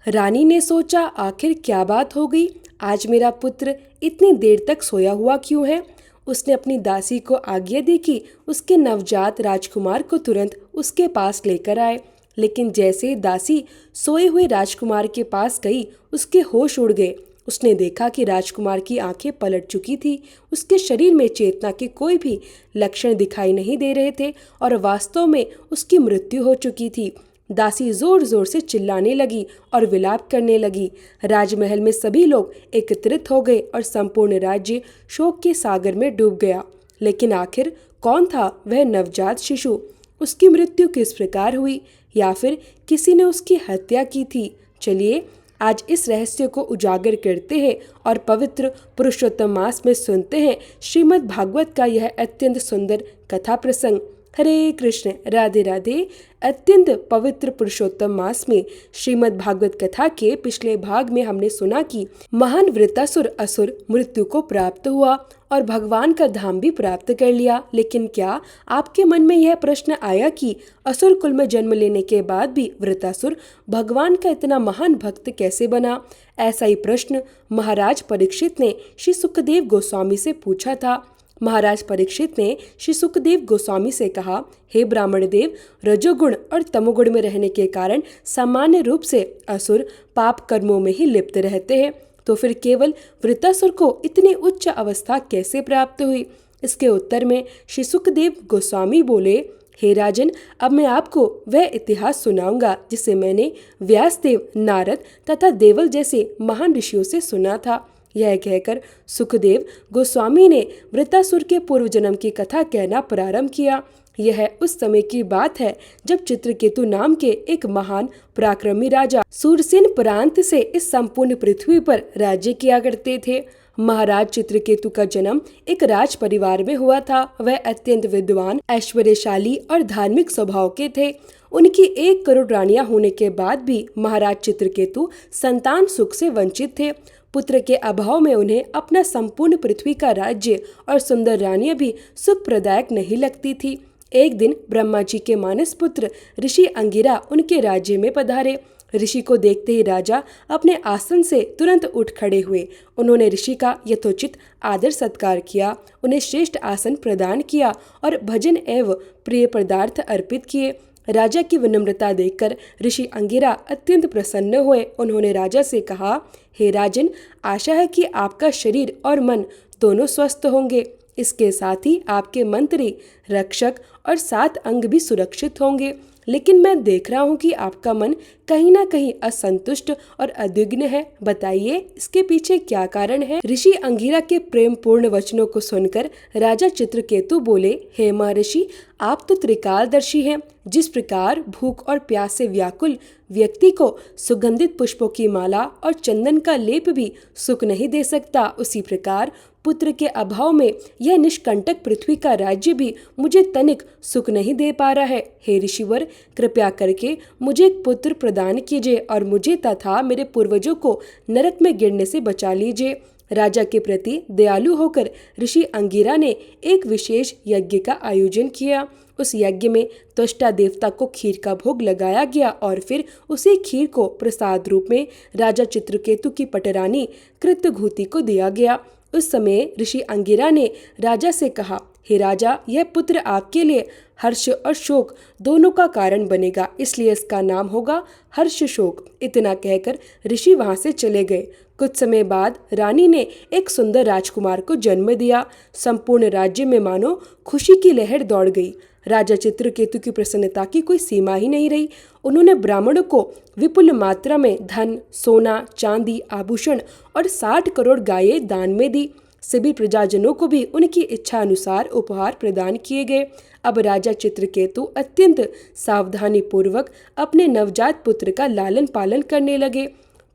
रानी ने सोचा, आखिर क्या बात हो गई, आज मेरा पुत्र इतनी देर तक सोया हुआ क्यों है। उसने अपनी दासी को आज्ञा दी कि उसके नवजात राजकुमार को तुरंत उसके पास लेकर आए। लेकिन जैसे ही दासी सोए हुए राजकुमार के पास गई, उसके होश उड़ गए। उसने देखा कि राजकुमार की आंखें पलट चुकी थी। उसके शरीर में चेतना के कोई भी लक्षण दिखाई नहीं दे रहे थे और वास्तव में उसकी मृत्यु हो चुकी थी। दासी जोर जोर से चिल्लाने लगी और विलाप करने लगी। राजमहल में सभी लोग एकत्रित हो गए और संपूर्ण राज्य शोक के सागर में डूब गया। लेकिन आखिर कौन था वह नवजात शिशु? उसकी मृत्यु किस प्रकार हुई, या फिर किसी ने उसकी हत्या की थी? चलिए आज इस रहस्य को उजागर करते हैं और पवित्र पुरुषोत्तम मास में सुनते हैं श्रीमद् भागवत का यह अत्यंत सुंदर कथा प्रसंग। हरे कृष्ण, राधे राधे। अत्यंत पवित्र पुरुषोत्तम मास में श्रीमद् भागवत कथा के पिछले भाग में हमने सुना कि महान वृत्तासुर असुर मृत्यु को प्राप्त हुआ और भगवान का धाम भी प्राप्त कर लिया। लेकिन क्या आपके मन में यह प्रश्न आया कि असुर कुल में जन्म लेने के बाद भी वृत्तासुर भगवान का इतना महान भक्त कैसे बना? ऐसा ही प्रश्न महाराज परीक्षित ने श्री सुखदेव गोस्वामी से पूछा था। महाराज परीक्षित ने श्री सुखदेव गोस्वामी से कहा, हे ब्राह्मण देव, रजोगुण और तमोगुण में रहने के कारण सामान्य रूप से असुर पाप कर्मों में ही लिप्त रहते हैं, तो फिर केवल वृत्तासुर को इतनी उच्च अवस्था कैसे प्राप्त हुई? इसके उत्तर में श्री सुखदेव गोस्वामी बोले, हे राजन, अब मैं आपको वह इतिहास सुनाऊंगा जिसे मैंने व्यासदेव, नारद तथा देवल जैसे महान ऋषियों से सुना था। यह कहकर सुखदेव गोस्वामी ने वृत्तासुर के पूर्व जन्म की कथा कहना प्रारंभ किया। यह उस समय की बात है जब चित्रकेतु नाम के एक महान पराक्रमी राजा सूरसेन प्रांत से इस संपूर्ण पृथ्वी पर राज्य किया करते थे। महाराज चित्रकेतु का जन्म एक राज परिवार में हुआ था। वह अत्यंत विद्वान, ऐश्वर्यशाली और धार्मिक स्वभाव के थे। उनकी 1 करोड़ रानियां होने के बाद भी महाराज चित्रकेतु संतान सुख से वंचित थे। पुत्र के अभाव में उन्हें अपना संपूर्ण पृथ्वी का राज्य और सुंदर रानियां भी सुख प्रदायक नहीं लगती थी। एक दिन ब्रह्मा जी के मानस पुत्र ऋषि अंगिरा उनके राज्य में पधारे। ऋषि को देखते ही राजा अपने आसन से तुरंत उठ खड़े हुए। उन्होंने ऋषि का यथोचित आदर सत्कार किया, उन्हें श्रेष्ठ आसन प्रदान किया और भजन एवं प्रिय पदार्थ अर्पित किए। राजा की विनम्रता देखकर ऋषि अंगिरा अत्यंत प्रसन्न हुए। उन्होंने राजा से कहा, हे राजन, आशा है कि आपका शरीर और मन दोनों स्वस्थ होंगे। इसके साथ ही आपके मंत्री, रक्षक और 7 अंग भी सुरक्षित होंगे। लेकिन मैं देख रहा हूँ कि आपका मन कहीं ना कहीं असंतुष्ट और उद्विग्न है। बताइए, इसके पीछे क्या कारण है? ऋषि अंगिरा के प्रेम पूर्ण वचनों को सुनकर राजा चित्रकेतु बोले, हे महर्षि, आप तो त्रिकालदर्शी हैं। जिस प्रकार भूख और प्यास से व्याकुल व्यक्ति को सुगंधित पुष्पों की माला और चंदन का लेप भी सुख नहीं दे सकता, उसी प्रकार पुत्र के अभाव में यह निष्कंटक पृथ्वी का राज्य भी मुझे तनिक सुख नहीं दे पा रहा है। हे ऋषिवर, कृपया करके मुझे एक पुत्र प्रदान कीजिए और मुझे तथा मेरे पूर्वजों को नरक में गिरने से बचा लीजिए। राजा के प्रति दयालु होकर ऋषि अंगिरा ने एक विशेष यज्ञ का आयोजन किया। उस यज्ञ में त्वष्टा देवता को खीर का भोग लगाया गया और फिर उसी खीर को प्रसाद रूप में राजा चित्रकेतु की पटरानी कृतघूति को दिया गया। उस समय ऋषि अंगिरा ने राजा से कहा, हे राजा, यह पुत्र आपके लिए हर्ष और शोक दोनों का कारण बनेगा, इसलिए इसका नाम होगा हर्ष शोक। इतना कहकर ऋषि वहां से चले गए। कुछ समय बाद रानी ने एक सुंदर राजकुमार को जन्म दिया। संपूर्ण राज्य में मानो खुशी की लहर दौड़ गई। राजा चित्रकेतु की प्रसन्नता की कोई सीमा ही नहीं रही। उन्होंने ब्राह्मणों को विपुल मात्रा में धन, सोना, चांदी, आभूषण और 60 करोड़ गायें दान में दी। सभी प्रजाजनों को भी उनकी इच्छा अनुसार उपहार प्रदान किए गए। अब राजा चित्रकेतु अत्यंत सावधानी पूर्वक अपने नवजात पुत्र का लालन पालन करने लगे।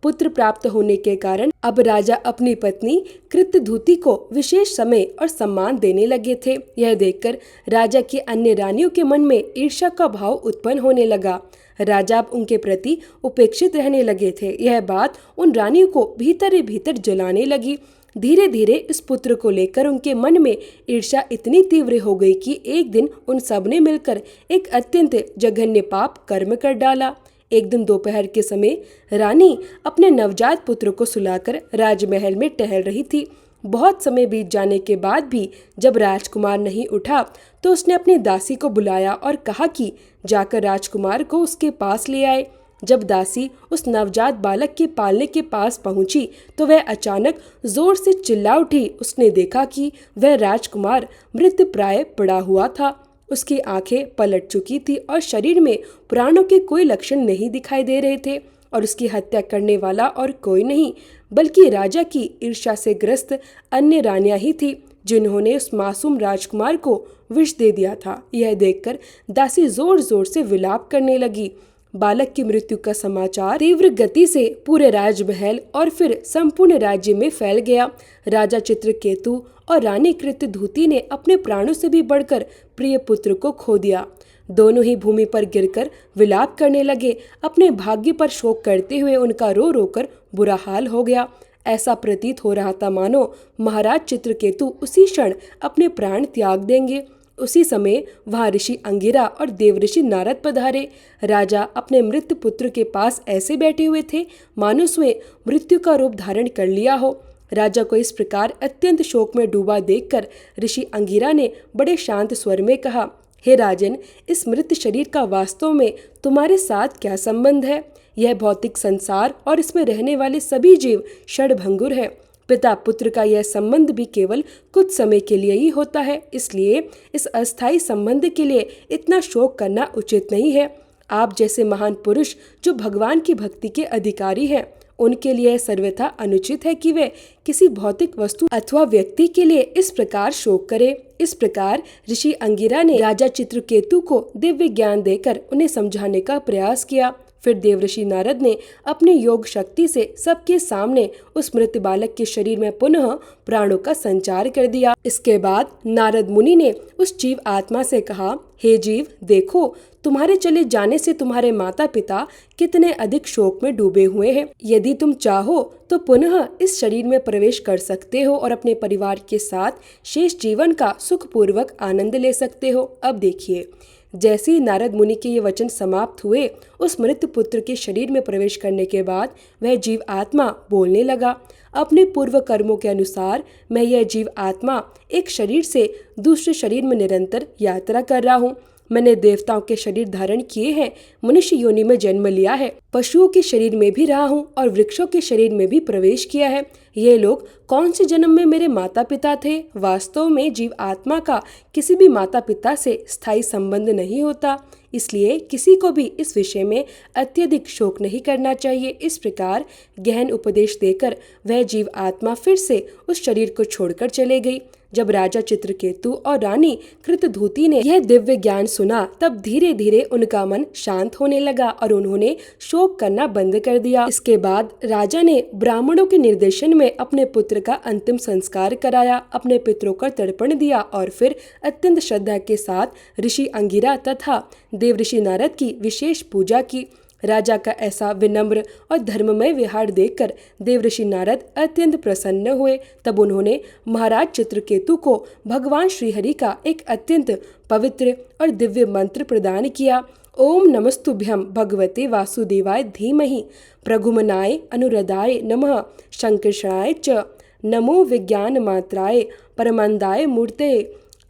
पुत्र प्राप्त होने के कारण अब राजा अपनी पत्नी कृतधूति को विशेष समय और सम्मान देने लगे थे। यह देखकर राजा की अन्य रानियों के मन में ईर्ष्या का भाव उत्पन्न होने लगा। राजा अब उनके प्रति उपेक्षित रहने लगे थे। यह बात उन रानियों को भीतर ही भीतर जलाने लगी। धीरे धीरे इस पुत्र को लेकर उनके मन में ईर्ष्या इतनी तीव्र हो गई कि एक दिन उन सब ने मिलकर एक अत्यंत जघन्य पाप कर्म कर डाला। एक दिन दोपहर के समय रानी अपने नवजात पुत्र को सुलाकर राजमहल में टहल रही थी। बहुत समय बीत जाने के बाद भी जब राजकुमार नहीं उठा तो उसने अपनी दासी को बुलाया और कहा कि जाकर राजकुमार को उसके पास ले आए। जब दासी उस नवजात बालक के पालने के पास पहुंची तो वह अचानक जोर से चिल्ला उठी। उसने देखा कि वह राजकुमार मृतप्राय पड़ा हुआ था। उसकी आंखें पलट चुकी थी और शरीर में प्राणों के कोई लक्षण नहीं दिखाई दे रहे थे, और उसकी हत्या करने वाला और कोई नहीं बल्कि राजा की ईर्ष्या से ग्रस्त अन्य रानियां ही थी, जिन्होंने उस मासूम राजकुमार को विष दे दिया था। यह देखकर दासी जोर जोर से विलाप करने लगी। बालक की मृत्यु का समाचार तीव्र गति से पूरे राजमहल और फिर संपूर्ण राज्य में फैल गया। राजा चित्रकेतु और रानी कृतधूति ने अपने प्राणों से भी बढ़कर प्रिय पुत्र को खो दिया। दोनों ही भूमि पर गिरकर विलाप करने लगे। अपने भाग्य पर शोक करते हुए उनका रो रोकर बुरा हाल हो गया। ऐसा प्रतीत हो रहा था मानो महाराज चित्रकेतु उसी क्षण अपने प्राण त्याग देंगे। उसी समय वहां ऋषि अंगिरा और देवऋषि नारद पधारे। राजा अपने मृत पुत्र के पास ऐसे बैठे हुए थे मानो उसने मृत्यु का रूप धारण कर लिया हो। राजा को इस प्रकार अत्यंत शोक में डूबा देखकर ऋषि अंगिरा ने बड़े शांत स्वर में कहा, हे राजन, इस मृत शरीर का वास्तव में तुम्हारे साथ क्या संबंध है? यह भौतिक संसार और इसमें रहने वाले सभी जीव क्षणभंगुर है। पिता पुत्र का यह संबंध भी केवल कुछ समय के लिए ही होता है, इसलिए इस अस्थायी संबंध के लिए इतना शोक करना उचित नहीं है। आप जैसे महान पुरुष जो भगवान की भक्ति के अधिकारी हैं, उनके लिए सर्वथा अनुचित है कि वे किसी भौतिक वस्तु अथवा व्यक्ति के लिए इस प्रकार शोक करे। इस प्रकार ऋषि अंगिरा ने राजा चित्रकेतु को दिव्य ज्ञान देकर उन्हें समझाने का प्रयास किया। फिर देवऋषि नारद ने अपनी योग शक्ति से सबके सामने उस मृत बालक के शरीर में पुनः प्राणों का संचार कर दिया। इसके बाद नारद मुनि ने उस जीव आत्मा से कहा, हे जीव, देखो, तुम्हारे चले जाने से तुम्हारे माता पिता कितने अधिक शोक में डूबे हुए हैं। यदि तुम चाहो तो पुनः इस शरीर में प्रवेश कर सकते हो और अपने परिवार के साथ शेष जीवन का सुखपूर्वक आनंद ले सकते हो। अब देखिए, जैसे ही नारद मुनि के ये वचन समाप्त हुए, उस मृत पुत्र के शरीर में प्रवेश करने के बाद वह जीव आत्मा बोलने लगा, अपने पूर्व कर्मों के अनुसार मैं यह जीव आत्मा एक शरीर से दूसरे शरीर में निरंतर यात्रा कर रहा हूँ। मैंने देवताओं के शरीर धारण किए हैं, मनुष्य योनि में जन्म लिया है, पशुओं के शरीर में भी रहा हूँ और वृक्षों के शरीर में भी प्रवेश किया है। ये लोग कौन से जन्म में मेरे माता पिता थे? वास्तव में जीव आत्मा का किसी भी माता पिता से स्थायी संबंध नहीं होता, इसलिए किसी को भी इस विषय में अत्यधिक शोक नहीं करना चाहिए। इस प्रकार गहन उपदेश देकर वह जीव आत्मा फिर से उस शरीर को छोड़कर चले गई। जब राजा चित्रकेतु और रानी कृतधूति ने यह दिव्य ज्ञान सुना, तब धीरे धीरे उनका मन शांत होने लगा और उन्होंने शोक करना बंद कर दिया। इसके बाद राजा ने ब्राह्मणों के निर्देशन में अपने पुत्र का अंतिम संस्कार कराया, अपने पितरों का तर्पण दिया और फिर अत्यंत श्रद्धा के साथ ऋषि अंगिरा तथा देवऋषि नारद की विशेष पूजा की। राजा का ऐसा विनम्र और धर्ममय व्यवहार देखकर देवऋषि नारद अत्यंत प्रसन्न हुए। तब उन्होंने महाराज चित्रकेतु को भगवान श्रीहरि का एक अत्यंत पवित्र और दिव्य मंत्र प्रदान किया। ओम नमस्तुभ्यं भगवते वासुदेवाय धीमहि प्रघुमनाय अनुरदाय नमः शंकर्षणाय च नमो विज्ञान मात्राय परमानंदाय मूर्ते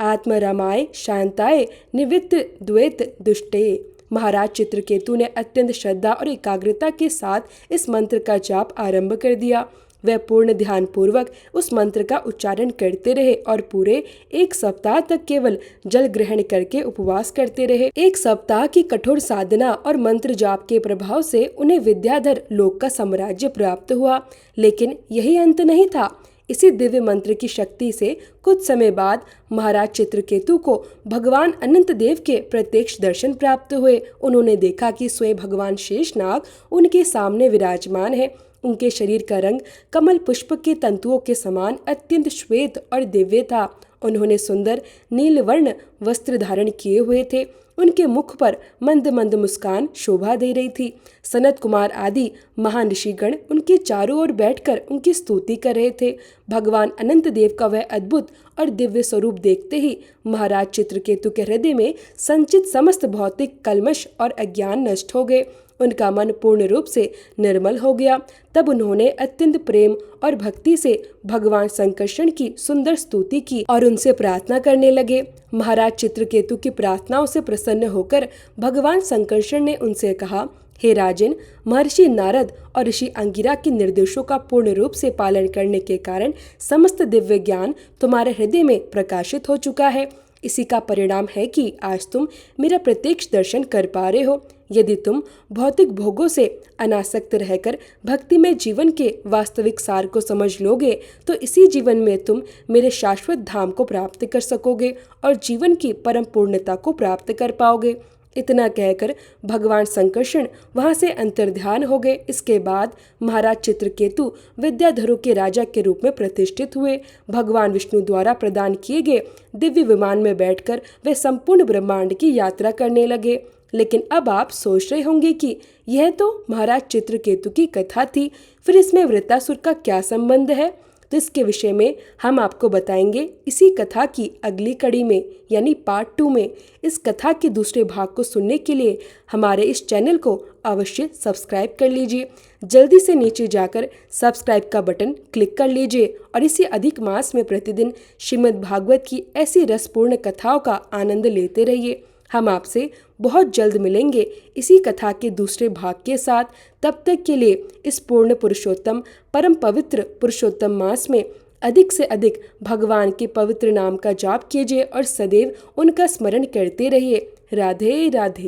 आत्मरामाय शांताय निवृत्त द्वैत दुष्टे। महाराज चित्रकेतु ने अत्यंत श्रद्धा और एकाग्रता के साथ इस मंत्र का जाप आरंभ कर दिया। वह पूर्ण ध्यान पूर्वक उस मंत्र का उच्चारण करते रहे और पूरे 1 सप्ताह तक केवल जल ग्रहण करके उपवास करते रहे। 1 सप्ताह की कठोर साधना और मंत्र जाप के प्रभाव से उन्हें विद्याधर लोक का साम्राज्य प्राप्त हुआ। लेकिन यही अंत नहीं था। इसी दिव्य मंत्र की शक्ति से कुछ समय बाद महाराज चित्रकेतु को भगवान अनंत देव के प्रत्यक्ष दर्शन प्राप्त हुए। उन्होंने देखा कि स्वयं भगवान शेषनाग उनके सामने विराजमान है। उनके शरीर का रंग कमल पुष्प के तंतुओं के समान अत्यंत श्वेत और दिव्य था। उन्होंने सुंदर नीलवर्ण वस्त्र धारण किए हुए थे। उनके मुख पर मंद मंद मुस्कान शोभा दे रही थी। सनत कुमार आदि महान ऋषिगण उनके चारों ओर बैठकर उनकी स्तुति कर रहे थे। भगवान अनंत देव का वह अद्भुत और दिव्य स्वरूप देखते ही महाराज चित्रकेतु के हृदय में संचित समस्त भौतिक कल्मश और अज्ञान नष्ट हो गए। उनका मन पूर्ण रूप से निर्मल हो गया। तब उन्होंने अत्यंत प्रेम और भक्ति से भगवान संकर्षण की सुंदर स्तुति की और उनसे प्रार्थना करने लगे। महाराज चित्रकेतु की प्रार्थनाओं से प्रसन्न होकर भगवान संकर्षण ने उनसे कहा, हे राजन, महर्षि नारद और ऋषि अंगिरा के निर्देशों का पूर्ण रूप से पालन करने के कारण समस्त दिव्य ज्ञान तुम्हारे हृदय में प्रकाशित हो चुका है। इसी का परिणाम है कि आज तुम मेरा प्रत्यक्ष दर्शन कर पा रहे हो। यदि तुम भौतिक भोगों से अनासक्त रहकर भक्ति में जीवन के वास्तविक सार को समझ लोगे तो इसी जीवन में तुम मेरे शाश्वत धाम को प्राप्त कर सकोगे और जीवन की परम पूर्णता को प्राप्त कर पाओगे। इतना कहकर भगवान संकर्षण वहां से अंतर्ध्यान हो गए। इसके बाद महाराज चित्रकेतु विद्याधरों के राजा के रूप में प्रतिष्ठित हुए। भगवान विष्णु द्वारा प्रदान किए गए दिव्य विमान में बैठकर वे संपूर्ण ब्रह्मांड की यात्रा करने लगे। लेकिन अब आप सोच रहे होंगे कि यह तो महाराज चित्रकेतु की कथा थी, फिर इसमें वृत्तासुर का क्या संबंध है? तो इसके विषय में हम आपको बताएंगे इसी कथा की अगली कड़ी में, यानी पार्ट 2 में। इस कथा के दूसरे भाग को सुनने के लिए हमारे इस चैनल को अवश्य सब्सक्राइब कर लीजिए। जल्दी से नीचे जाकर सब्सक्राइब का बटन क्लिक कर लीजिए और इसी अधिक मास में प्रतिदिन श्रीमद् भागवत की ऐसी रसपूर्ण कथाओं का आनंद लेते रहिए। हम आपसे बहुत जल्द मिलेंगे इसी कथा के दूसरे भाग के साथ। तब तक के लिए इस पूर्ण पुरुषोत्तम परम पवित्र पुरुषोत्तम मास में अधिक से अधिक भगवान के पवित्र नाम का जाप कीजिए और सदैव उनका स्मरण करते रहिए। राधे राधे।